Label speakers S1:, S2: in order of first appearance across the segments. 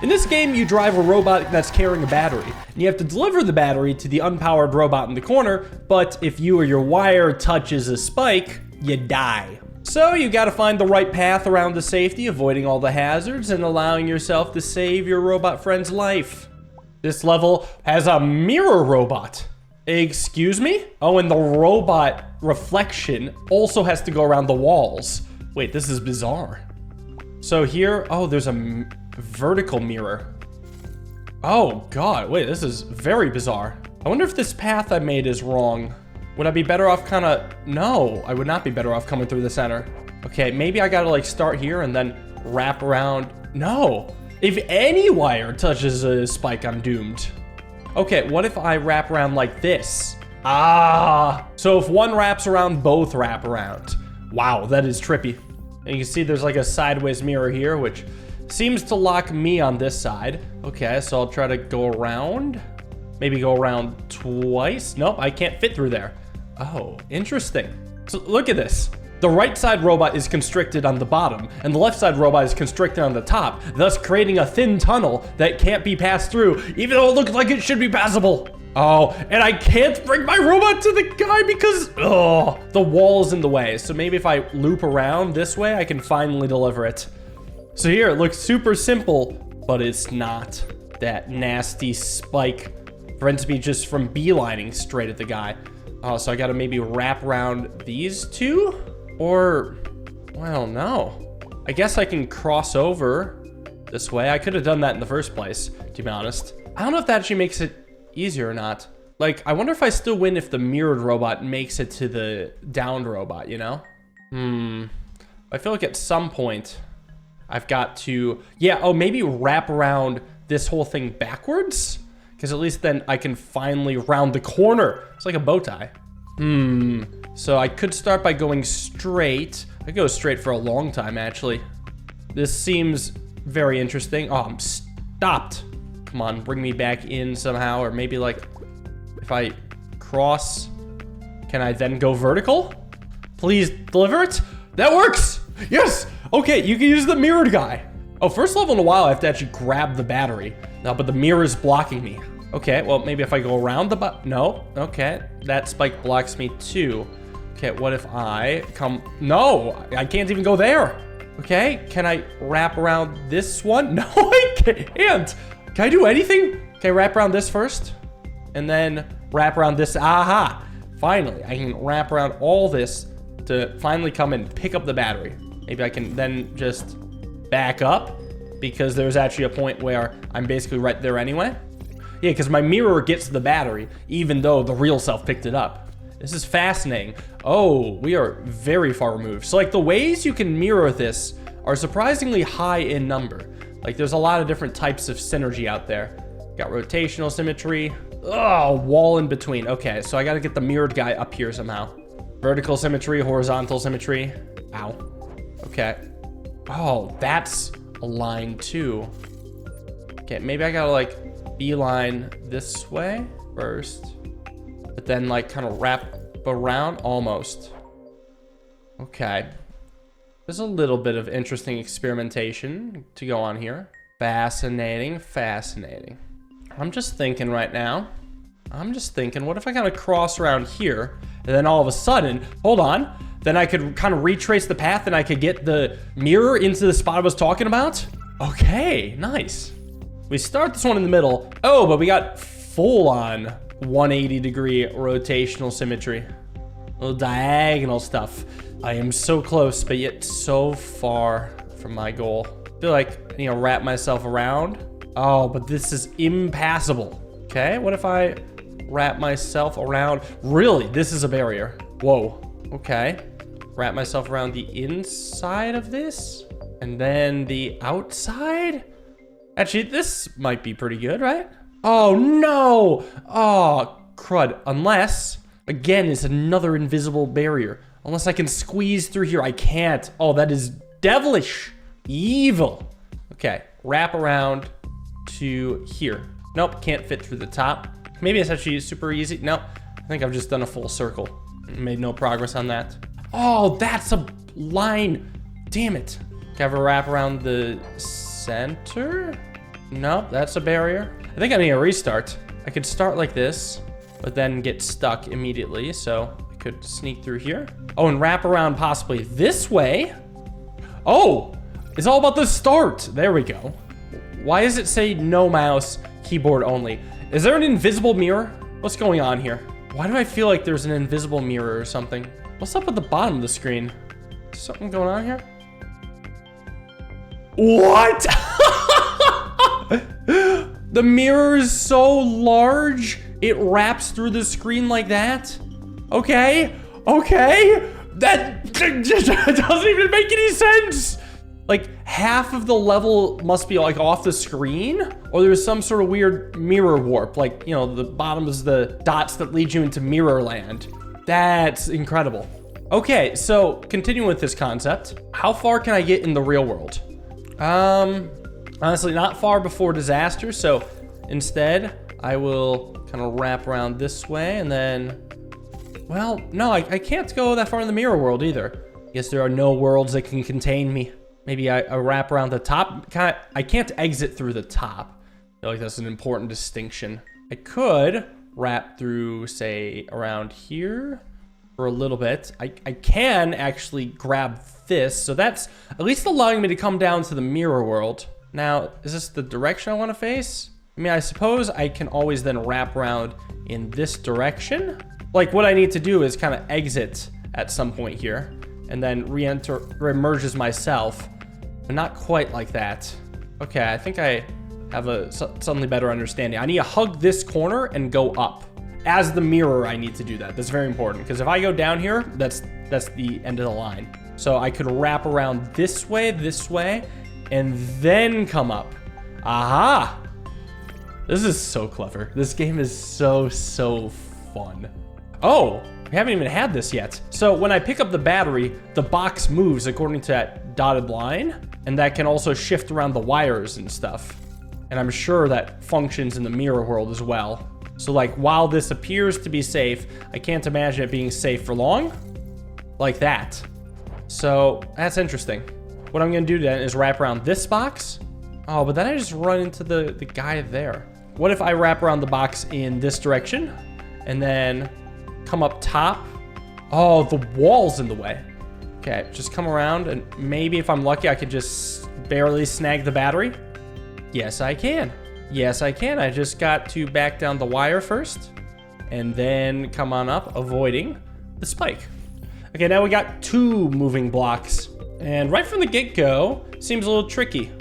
S1: In this game, you drive a robot that's carrying a battery, and you have to deliver the battery to the unpowered robot in the corner, but if you or your wire touches a spike, you die. So you gotta find the right path around to safety, avoiding all the hazards and allowing yourself to save your robot friend's life. This level has a mirror robot. Excuse me? Oh, and the robot reflection also has to go around the walls. Wait, this is bizarre. So here, oh, there's a vertical mirror. Oh God, wait, this is very bizarre. I wonder if this path I made is wrong. Would I be better off no, I would not be better off coming through the center. Okay, maybe I gotta like start here and then wrap around. No, if any wire touches a spike, I'm doomed. Okay, what if I wrap around like this? Ah, so if one wraps around, both wrap around. Wow, that is trippy. And you can see there's like a sideways mirror here, which seems to lock me on this side. Okay, so I'll try to go around. Maybe go around twice. Nope, I can't fit through there. Oh, interesting. So look at this. The right side robot is constricted on the bottom, and the left side robot is constricted on the top, thus creating a thin tunnel that can't be passed through, even though it looks like it should be passable. Oh, and I can't bring my robot to the guy because, the wall's in the way. So maybe if I loop around this way, I can finally deliver it. So here, it looks super simple, but it's not. That nasty spike prevents me just from beelining straight at the guy. Oh, so I gotta maybe wrap around these two? Or, well, no. I guess I can cross over this way. I could have done that in the first place, to be honest. I don't know if that actually makes it easier or not. Like, I wonder if I still win if the mirrored robot makes it to the downed robot, you know? I feel like at some point I've got to, maybe wrap around this whole thing backwards? Because at least then I can finally round the corner. It's like a bow tie. So I could start by going straight. I go straight for a long time, actually. This seems very interesting. Oh, I'm stopped. Come on, bring me back in somehow. Or maybe like, if I cross, can I then go vertical? Please deliver it. That works. Yes. Okay, you can use the mirrored guy. Oh, first level in a while, I have to actually grab the battery. No, but the mirror is blocking me. Okay, well, maybe if I go around the no, okay. That spike blocks me too. Okay, what if I come, no, I can't even go there. Okay, can I wrap around this one? No, I can't. Can I do anything? Okay, wrap around this first. And then wrap around this, aha. Finally, I can wrap around all this to finally come and pick up the battery. Maybe I can then just back up because there's actually a point where I'm basically right there anyway. Yeah, because my mirror gets the battery, even though the real self picked it up. This is fascinating. Oh, we are very far removed. So like the ways you can mirror this are surprisingly high in number. Like there's a lot of different types of synergy out there. Got rotational symmetry. Oh, wall in between. Okay, so I gotta get the mirrored guy up here somehow. Vertical symmetry, horizontal symmetry. Ow. Okay. Oh, that's a line too. Okay, maybe I gotta like beeline this way first, but then like kind of wrap around almost. Okay. There's a little bit of interesting experimentation to go on here. Fascinating, fascinating. I'm just thinking right now. What if I kind of cross around here and then all of a sudden, hold on, then I could kind of retrace the path and I could get the mirror into the spot I was talking about? Okay, nice. We start this one in the middle. Oh, but we got full on 180-degree rotational symmetry. Little diagonal stuff. I am so close, but yet so far from my goal. I feel like, wrap myself around. Oh, but this is impassable. Okay, what if I wrap myself around? Really, this is a barrier. Whoa, okay. Wrap myself around the inside of this and then the outside. Actually, this might be pretty good, right? Oh no, oh crud. Unless, again, it's another invisible barrier. Unless I can squeeze through here, I can't. Oh, that is devilish, evil. Okay, wrap around to here. Nope, can't fit through the top. Maybe it's actually super easy. Nope, I think I've just done a full circle. Made no progress on that. Oh, that's a line. Damn it. Can I have a wrap around the center? Nope, that's a barrier. I think I need a restart. I could start like this, but then get stuck immediately. So I could sneak through here. Oh, and wrap around possibly this way. Oh, it's all about the start. There we go. Why does it say no mouse, keyboard only? Is there an invisible mirror? What's going on here? Why do I feel like there's an invisible mirror or something? What's up at the bottom of the screen? Is something going on here? What? The mirror is so large, it wraps through the screen like that? Okay, okay. That doesn't even make any sense. Like, half of the level must be like off the screen, or there's some sort of weird mirror warp. Like, you know, the bottom is the dots that lead you into mirror land. That's incredible. Okay, so continuing with this concept, how far can I get in the real world? Honestly, not far before disaster. So instead, I will kind of wrap around this way and then, well, no, I can't go that far in the mirror world either. Guess there are no worlds that can contain me. Maybe I wrap around the top. I can't exit through the top. I feel like that's an important distinction. I could wrap through, say, around here for a little bit. I can actually grab this. So that's at least allowing me to come down to the mirror world. Now, is this the direction I want to face? I mean, I suppose I can always then wrap around in this direction. Like, what I need to do is kind of exit at some point here and then re-enter, re-emerge myself, but not quite like that. Okay, I think I have a suddenly better understanding. I need to hug this corner and go up. As the mirror, I need to do that. That's very important, because if I go down here, that's the end of the line. So I could wrap around this way, and then come up. Aha! This is so clever. This game is so fun. Oh, we haven't even had this yet. So when I pick up the battery, the box moves according to that dotted line, and that can also shift around the wires and stuff. And I'm sure that functions in the mirror world as well. So like, while this appears to be safe, I can't imagine it being safe for long. Like that. So that's interesting. What I'm gonna do then is wrap around this box. Oh, but then I just run into the guy there. What if I wrap around the box in this direction and then come up top? Oh, the wall's in the way. Okay, just come around and maybe if I'm lucky, I could just barely snag the battery. Yes, I can. Yes, I can. I just got to back down the wire first and then come on up, avoiding the spike. Okay, now we got 2 moving blocks. And right from the get-go, seems a little tricky.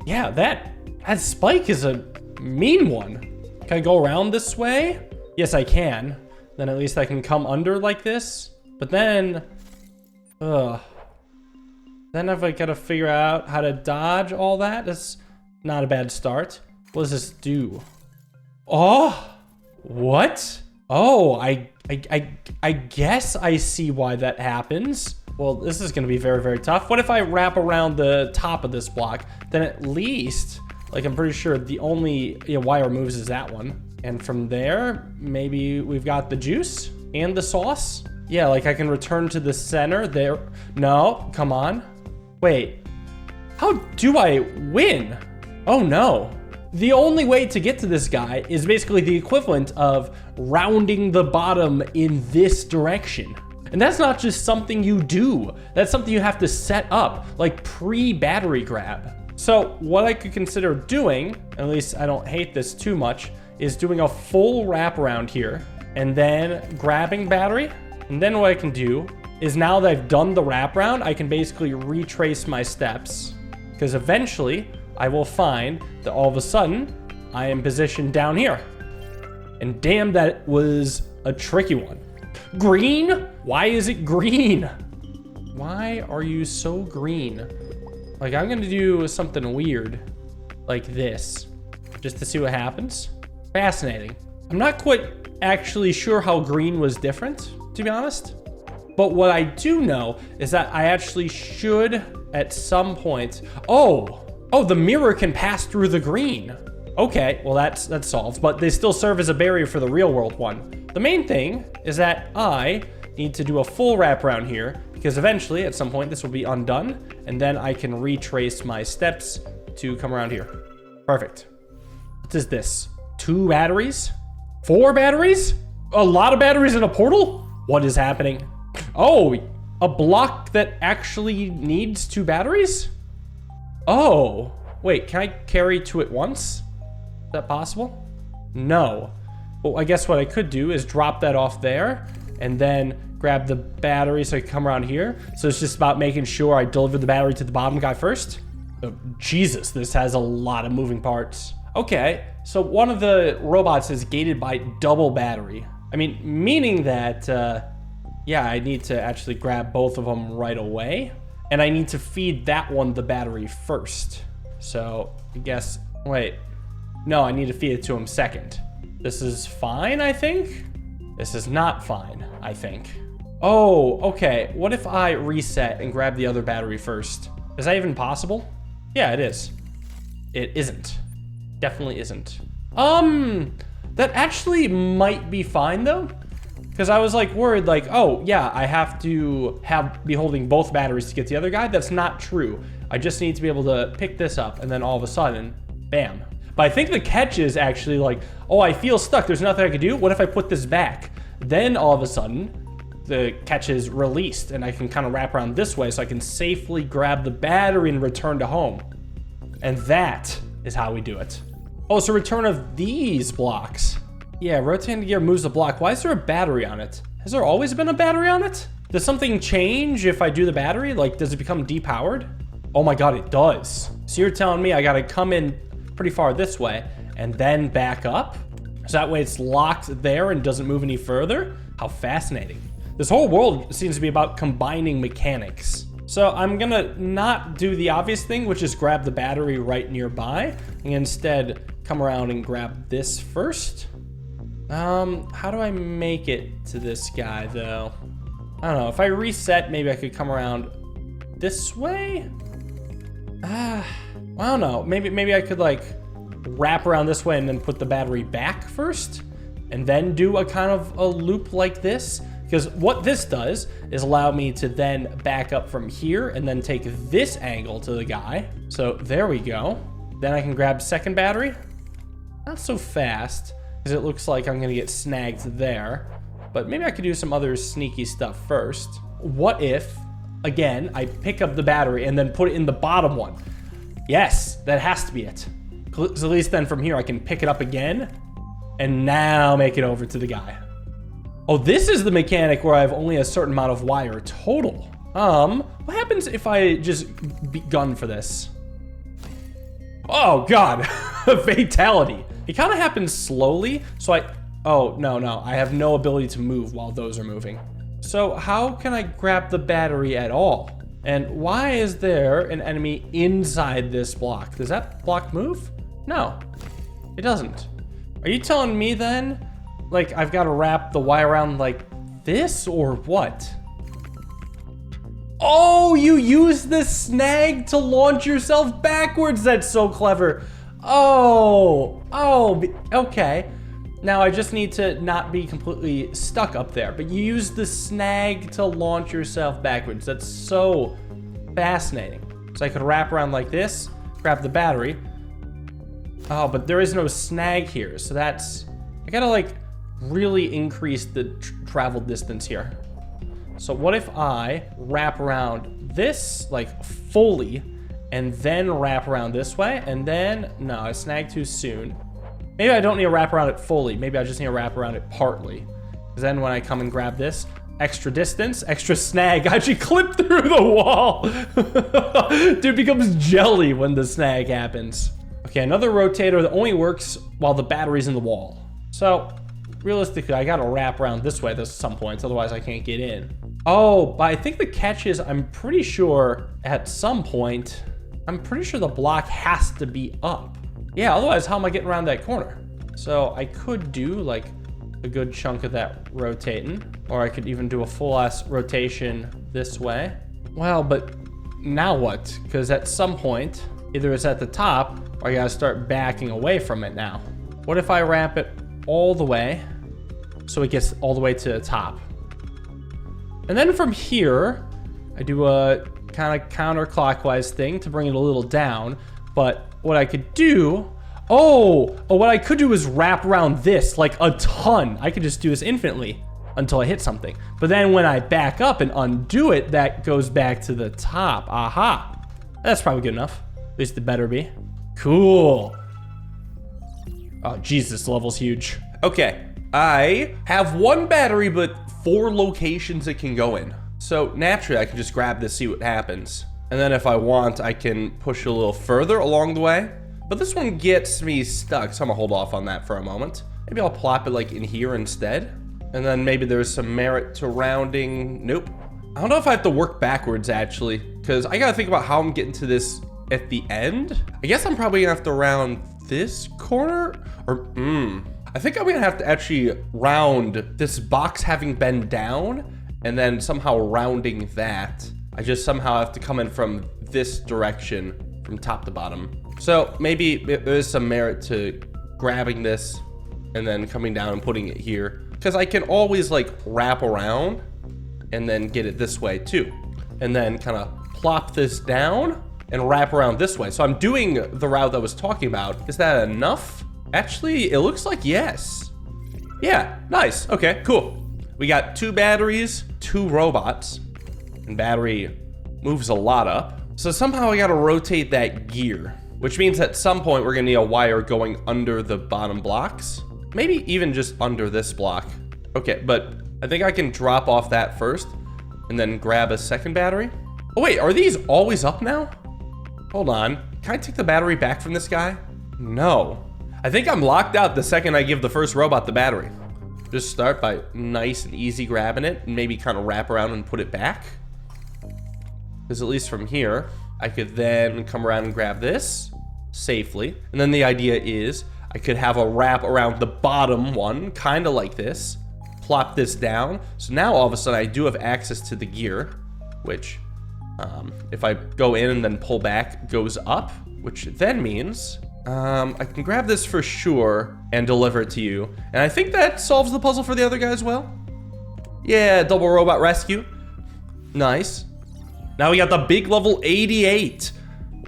S1: Yeah, that spike is a mean one. Can I go around this way? Yes, I can. Then at least I can come under like this. But then, then I've got to figure out how to dodge all that. That's not a bad start. What does this do? Oh, what? Oh, I guess I see why that happens. Well, this is gonna be very tough. What if I wrap around the top of this block? Then at least, like, I'm pretty sure the only wire moves is that one. And from there, maybe we've got the juice and the sauce. Yeah, like I can return to the center there. No, come on. Wait, how do I win? Oh no. The only way to get to this guy is basically the equivalent of rounding the bottom in this direction. And that's not just something you do. That's something you have to set up, like pre-battery grab. So what I could consider doing, at least I don't hate this too much, is doing a full wraparound here and then grabbing battery. And then what I can do is, now that I've done the wraparound, I can basically retrace my steps, because eventually I will find that all of a sudden I am positioned down here. And damn, that was a tricky one. Green? Why is it green? Why are you so green? Like, I'm gonna do something weird like this just to see what happens. Fascinating. I'm not quite actually sure how green was different, to be honest. But what I do know is that I actually should at some point, oh, the mirror can pass through the green. Okay, well that's solved, but they still serve as a barrier for the real world one. The main thing is that I need to do a full wraparound here, because eventually at some point this will be undone, and then I can retrace my steps to come around here. Perfect. What is this? 2 batteries? 4 batteries? A lot of batteries in a portal? What is happening? Oh, a block that actually needs 2 batteries? Oh, wait, can I carry 2 at once? Is that possible? No. Well, I guess what I could do is drop that off there and then grab the battery so I can come around here. So it's just about making sure I deliver the battery to the bottom guy first. Oh, Jesus, this has a lot of moving parts. Okay, so one of the robots is gated by double battery. I mean, meaning that, yeah, I need to actually grab both of them right away. And I need to feed that one the battery first. So I guess, wait, no, I need to feed it to him second. This is fine, I think. This is not fine, I think. Oh, okay. What if I reset and grab the other battery first? Is that even possible? Yeah, it is. It isn't. Definitely isn't. That actually might be fine though. Because I was like worried like, oh yeah, I have to be holding both batteries to get the other guy. That's not true. I just need to be able to pick this up and then all of a sudden, bam. But I think the catch is actually like, oh, I feel stuck. There's nothing I can do. What if I put this back? Then all of a sudden, the catch is released and I can kind of wrap around this way so I can safely grab the battery and return to home. And that is how we do it. Oh, so return of these blocks. Yeah, rotating the gear moves the block. Why is there a battery on it? Has there always been a battery on it? Does something change if I do the battery? Like, does it become depowered? Oh my God, it does. So you're telling me I gotta come in pretty far this way and then back up? So that way it's locked there and doesn't move any further? How fascinating. This whole world seems to be about combining mechanics. So I'm gonna not do the obvious thing, which is grab the battery right nearby, and instead come around and grab this first. How do I make it to this guy though? I don't know, if I reset, maybe I could come around this way? I don't know, maybe I could like wrap around this way and then put the battery back first, and then do a kind of a loop like this. Because what this does is allow me to then back up from here and then take this angle to the guy. So there we go. Then I can grab second battery. Not so fast, because it looks like I'm gonna get snagged there. But maybe I could do some other sneaky stuff first. What if, again, I pick up the battery and then put it in the bottom one? Yes, that has to be it. So at least then from here I can pick it up again and now make it over to the guy. Oh, this is the mechanic where I have only a certain amount of wire total. What happens if I just gun for this? Oh God, fatality. It kind of happens slowly, so oh, no, I have no ability to move while those are moving. So how can I grab the battery at all? And why is there an enemy inside this block? Does that block move? No, it doesn't. Are you telling me then, like, I've got to wrap the wire around like this or what? Oh, you use the snag to launch yourself backwards. That's so clever. Oh, okay. Now I just need to not be completely stuck up there, but you use the snag to launch yourself backwards. That's so fascinating. So I could wrap around like this, grab the battery. Oh, but there is no snag here. So that's, I gotta like really increase the travel distance here. So what if I wrap around this like fully and then wrap around this way and then, no, I snagged too soon. Maybe I don't need to wrap around it fully. Maybe I just need to wrap around it partly. Because then when I come and grab this, extra distance, extra snag, I actually clip through the wall. Dude becomes jelly when the snag happens. Okay, another rotator that only works while the battery's in the wall. So realistically, I gotta wrap around this way at some points, otherwise I can't get in. Oh, but I think the catch is, I'm pretty sure at some point, I'm pretty sure the block has to be up. Yeah, otherwise how am I getting around that corner? So I could do like a good chunk of that rotating, or I could even do a full ass rotation this way. Well, but now what? Because at some point, either it's at the top or I gotta start backing away from it now. What if I wrap it all the way so it gets all the way to the top? And then from here, I do a kind of counterclockwise thing to bring it a little down. But what I could do, Oh, what I could do is wrap around this like a ton. I could just do this infinitely until I hit something. But then when I back up and undo it, that goes back to the top. Aha. That's probably good enough. At least it better be. Cool. Oh, Jesus, this level's huge. Okay, I have one battery, but 4 locations it can go in. So naturally, I can just grab this, see what happens. And then if I want, I can push a little further along the way. But this one gets me stuck, so I'm gonna hold off on that for a moment. Maybe I'll plop it like in here instead. And then maybe there's some merit to rounding. Nope. I don't know if I have to work backwards actually, because I gotta think about how I'm getting to this at the end. I guess I'm probably gonna have to round this corner, or I think I'm gonna have to actually round this box having been down, and then somehow rounding that. I just somehow have to come in from this direction, from top to bottom. So maybe there's some merit to grabbing this and then coming down and putting it here, because I can always like wrap around and then get it this way too. And then kind of plop this down and wrap around this way. So I'm doing the route I was talking about. Is that enough? Actually, it looks like yes. Yeah, nice. Okay, cool. We got 2 batteries, 2 robots, and battery moves a lot up. So somehow I gotta rotate that gear, which means at some point we're gonna need a wire going under the bottom blocks. Maybe even just under this block. Okay, but I think I can drop off that first and then grab a second battery. Oh wait, are these always up now? Hold on, can I take the battery back from this guy? No. I think I'm locked out the second I give the first robot the battery. Just start by nice and easy grabbing it and maybe kind of wrap around and put it back. Because at least from here, I could then come around and grab this safely. And then the idea is I could have a wrap around the bottom one, kind of like this. Plop this down. So now all of a sudden I do have access to the gear, which if I go in and then pull back, goes up, which then means I can grab this for sure and deliver it to you. And I think that solves the puzzle for the other guy as well. Yeah, double robot rescue. Nice. Now we got the big level 88.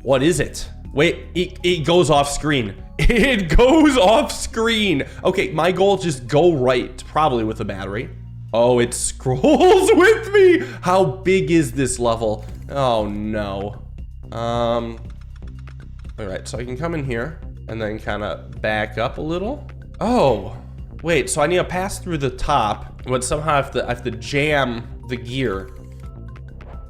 S1: What is it? Wait, it goes off screen. It goes off screen. Okay, my goal is just go right, probably with a battery. Oh, it scrolls with me. How big is this level? Oh no. All right, so I can come in here and then kind of back up a little. Oh, wait, so I need to pass through the top, but somehow I have to jam the gear.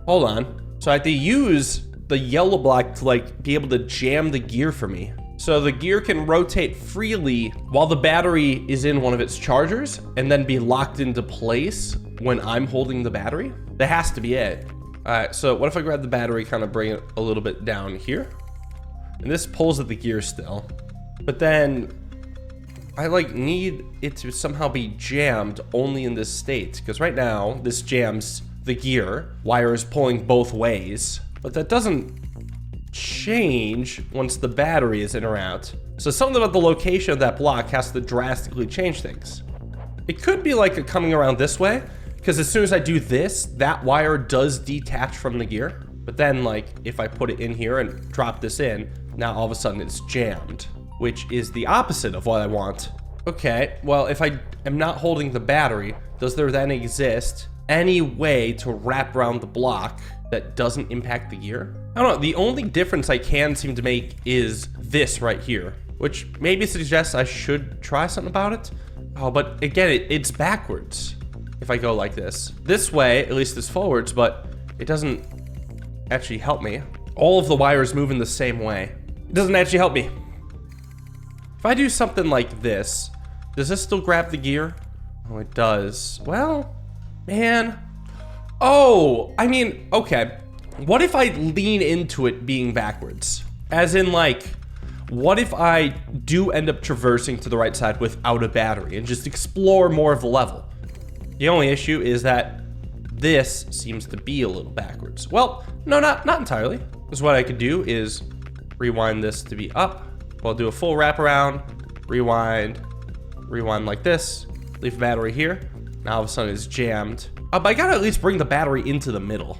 S1: Hold on. So I have to use the yellow block to like be able to jam the gear for me. So the gear can rotate freely while the battery is in one of its chargers and then be locked into place when I'm holding the battery. That has to be it. All right, so what if I grab the battery, kind of bring it a little bit down here? And this pulls at the gear still, but then I like need it to somehow be jammed only in this state, because right now this jams the gear, wire is pulling both ways, but that doesn't change once the battery is in or out. So something about the location of that block has to drastically change things. It could be like coming around this way, because as soon as I do this, that wire does detach from the gear. But then like if I put it in here and drop this in, now all of a sudden it's jammed, which is the opposite of what I want. Okay, well, if I am not holding the battery, does there then exist any way to wrap around the block that doesn't impact the gear? I don't know, the only difference I can seem to make is this right here, which maybe suggests I should try something about it. Oh, but again, it's backwards if I go like this. This way, at least it's forwards, but it doesn't actually help me. All of the wires move in the same way. It doesn't actually help me. If I do something like this, does this still grab the gear? Oh, it does. Well, man. Oh, I mean, okay. What if I lean into it being backwards? As in like, what if I do end up traversing to the right side without a battery and just explore more of the level? The only issue is that this seems to be a little backwards. Well, no, not entirely. Because what I could do is rewind this to be up. I'll do a full wraparound, rewind like this, leave the battery here. Now all of a sudden it's jammed. But I gotta at least bring the battery into the middle.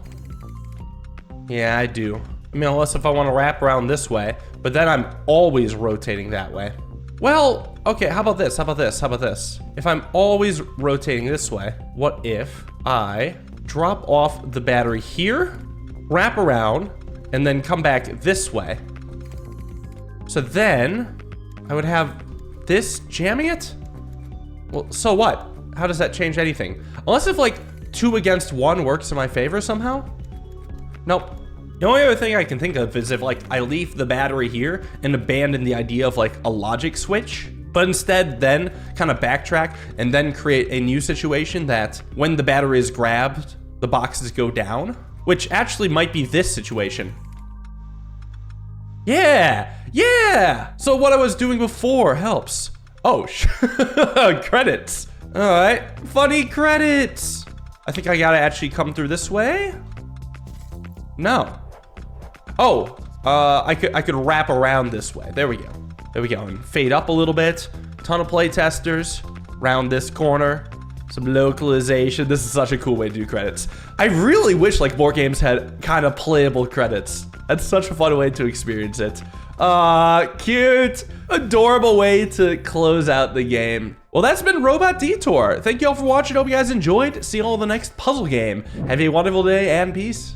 S1: Yeah, I do. I mean, unless if I want to wrap around this way, but then I'm always rotating that way. Well, okay, how about this? How about this? How about this? If I'm always rotating this way, what if I drop off the battery here, wrap around, and then come back this way? So then I would have this jamming it? Well, so what? How does that change anything? Unless if like 2 against 1 works in my favor somehow? Nope. The only other thing I can think of is if like I leave the battery here and abandon the idea of like a logic switch, but instead then kind of backtrack and then create a new situation that when the battery is grabbed, the boxes go down, which actually might be this situation. Yeah. So what I was doing before helps. Oh, credits. All right, funny credits. I think I gotta actually come through this way. No. Oh, I could wrap around this way. There we go. There we go. And fade up a little bit. Ton of play testers. Round this corner. Some localization. This is such a cool way to do credits. I really wish like more games had kind of playable credits. That's such a fun way to experience it. Cute. Adorable way to close out the game. Well, that's been Robot Detour. Thank you all for watching. Hope you guys enjoyed. See you all in the next puzzle game. Have a wonderful day and peace.